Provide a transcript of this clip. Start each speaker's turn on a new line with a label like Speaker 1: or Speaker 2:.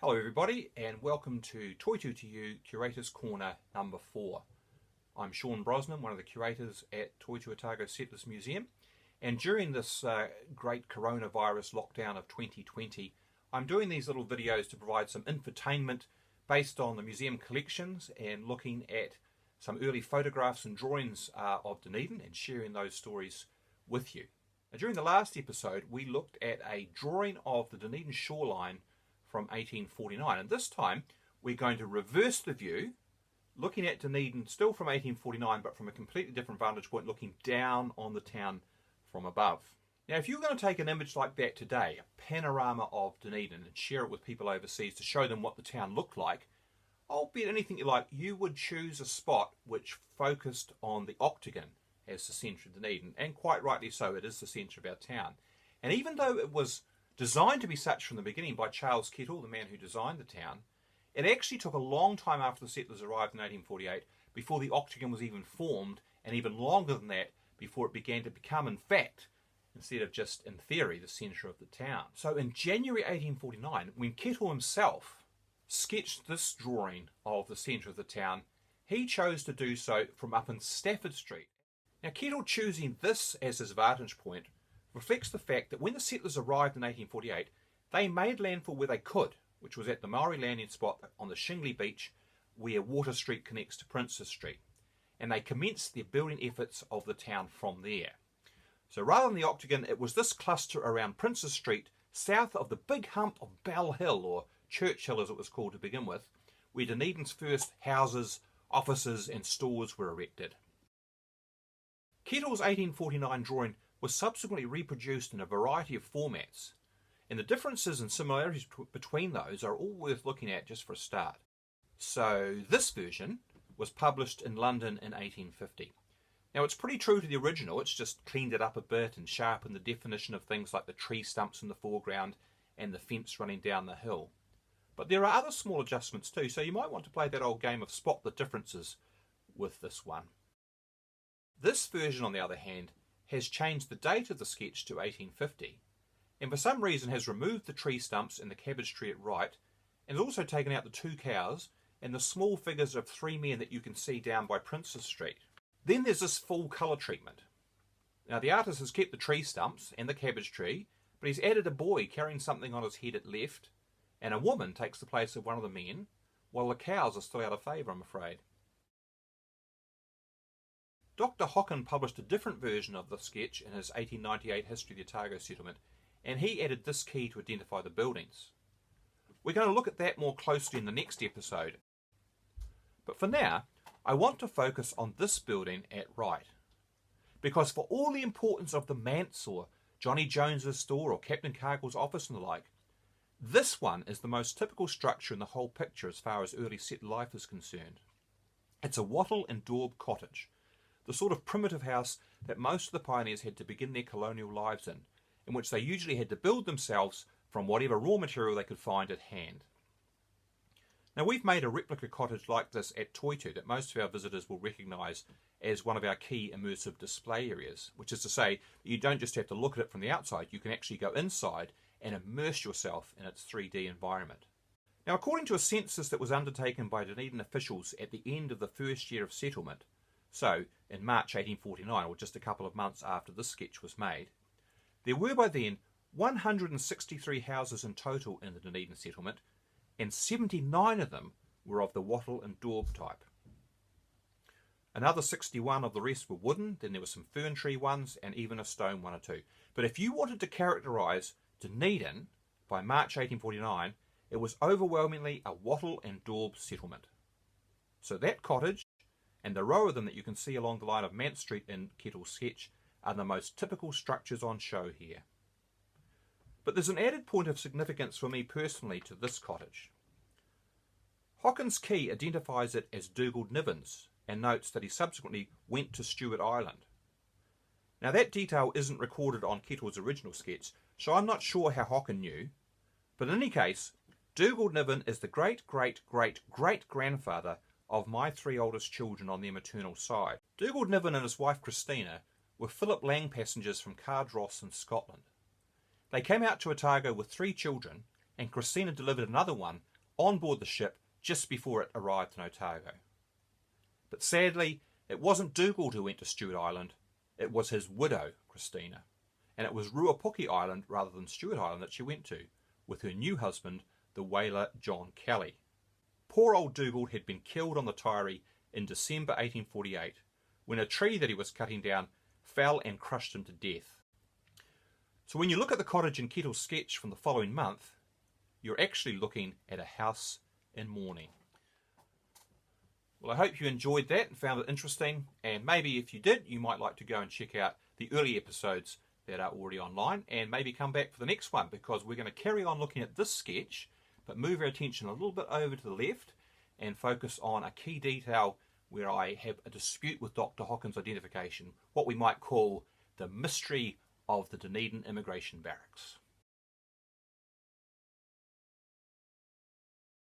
Speaker 1: Hello everybody and welcome to Toy to You Curator's Corner number 4. I'm Sean Brosnan, one of the curators at Toy to Otago Settlers Museum, and during this great coronavirus lockdown of 2020 I'm doing these little videos to provide some infotainment based on the museum collections and looking at some early photographs and drawings of Dunedin and sharing those stories with you. Now, during the last episode we looked at a drawing of the Dunedin shoreline from 1849, and this time we're going to reverse the view, looking at Dunedin still from 1849 but from a completely different vantage point, looking down on the town from above. Now if you're going to take an image like that today, a panorama of Dunedin, and share it with people overseas to show them what the town looked like, I'll bet anything you like you would choose a spot which focused on the Octagon as the centre of Dunedin, and quite rightly so, it is the centre of our town. And even though it was designed to be such from the beginning by Charles Kettle, the man who designed the town, it actually took a long time after the settlers arrived in 1848 before the Octagon was even formed, and even longer than that before it began to become, in fact, instead of just in theory, the centre of the town. So in January 1849, when Kettle himself sketched this drawing of the centre of the town, he chose to do so from up in Stafford Street. Now Kettle choosing this as his vantage point reflects the fact that when the settlers arrived in 1848, they made landfall where they could, which was at the Maori landing spot on the Shingley Beach where Water Street connects to Princess Street, and they commenced their building efforts of the town from there. So rather than the Octagon, it was this cluster around Princess Street, south of the big hump of Bell Hill, or Church Hill as it was called to begin with, where Dunedin's first houses, offices and stores were erected. Kettle's 1849 drawing was subsequently reproduced in a variety of formats, and the differences and similarities between those are all worth looking at just for a start. So this version was published in London in 1850. Now it's pretty true to the original, it's just cleaned it up a bit and sharpened the definition of things like the tree stumps in the foreground and the fence running down the hill. But there are other small adjustments too, so you might want to play that old game of spot the differences with this one. This version, on the other hand, has changed the date of the sketch to 1850, and for some reason has removed the tree stumps and the cabbage tree at right, and has also taken out the 2 cows and the small figures of 3 men that you can see down by Princess Street. Then there's this full colour treatment. Now the artist has kept the tree stumps and the cabbage tree, but he's added a boy carrying something on his head at left, and a woman takes the place of one of the men, while the cows are still out of favour, I'm afraid. Dr. Hocken published a different version of the sketch in his 1898 History of the Otago Settlement, and he added this key to identify the buildings. We're going to look at that more closely in the next episode. But for now, I want to focus on this building at right. Because for all the importance of the manse or Johnny Jones's store or Captain Cargill's office and the like, this one is the most typical structure in the whole picture as far as early settled life is concerned. It's a wattle and daub cottage, the sort of primitive house that most of the pioneers had to begin their colonial lives in which they usually had to build themselves from whatever raw material they could find at hand. Now we've made a replica cottage like this at Toitu that most of our visitors will recognise as one of our key immersive display areas, which is to say you don't just have to look at it from the outside, you can actually go inside and immerse yourself in its 3D environment. Now according to a census that was undertaken by Dunedin officials at the end of the first year of settlement, so in March 1849, or just a couple of months after this sketch was made, there were by then 163 houses in total in the Dunedin settlement, and 79 of them were of the wattle and daub type. Another 61 of the rest were wooden, then there were some fern tree ones, and even a stone one or two. But if you wanted to characterise Dunedin by March 1849, it was overwhelmingly a wattle and daub settlement. So that cottage, and the row of them that you can see along the line of Mant Street in Kettle's sketch, are the most typical structures on show here. But there's an added point of significance for me personally to this cottage. Hocken's key identifies it as Dugald Niven's and notes that he subsequently went to Stewart Island. Now that detail isn't recorded on Kettle's original sketch, so I'm not sure how Hocken knew, but in any case, Dugald Niven is the great-great-great-great-grandfather of my 3 oldest children on their maternal side. Dugald Niven and his wife Christina were Philip Lang passengers from Cardross in Scotland. They came out to Otago with 3 children and Christina delivered another one on board the ship just before it arrived in Otago. But sadly, it wasn't Dougal who went to Stewart Island, it was his widow, Christina, and it was Ruapuki Island rather than Stewart Island that she went to, with her new husband, the whaler John Kelly. Poor old Dougal had been killed on the Taieri in December 1848, when a tree that he was cutting down fell and crushed him to death. So when you look at the cottage and kettle sketch from the following month, you're actually looking at a house in mourning. Well, I hope you enjoyed that and found it interesting, and maybe if you did, you might like to go and check out the early episodes that are already online, and maybe come back for the next one, because we're going to carry on looking at this sketch, but move our attention a little bit over to the left and focus on a key detail where I have a dispute with Dr. Hocken's identification, what we might call the mystery of the Dunedin immigration barracks.